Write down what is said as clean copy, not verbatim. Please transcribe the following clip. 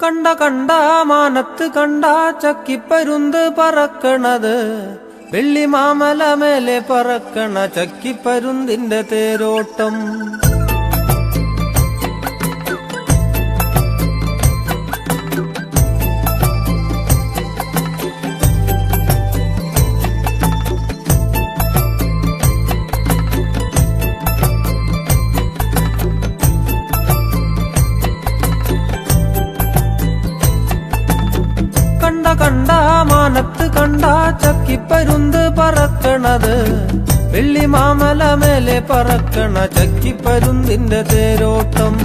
കണ്ട കണ്ട മാനത്ത് കണ്ട ചക്കിപ്പരുന്ത് പറക്കണത്, വെള്ളിമാമല മേലെ പറക്കണ ചക്കിപ്പരുന്തിന്റെ തേരോട്ടം. കണ്ട കണ്ട മാനത്ത് കണ്ട ചക്കിപ്പരുന്ത് പറക്കണത്, വെള്ളിമാമല മേലെ പറക്കണ ചക്കിപ്പരുന്തിന്റെ തേരോട്ടം.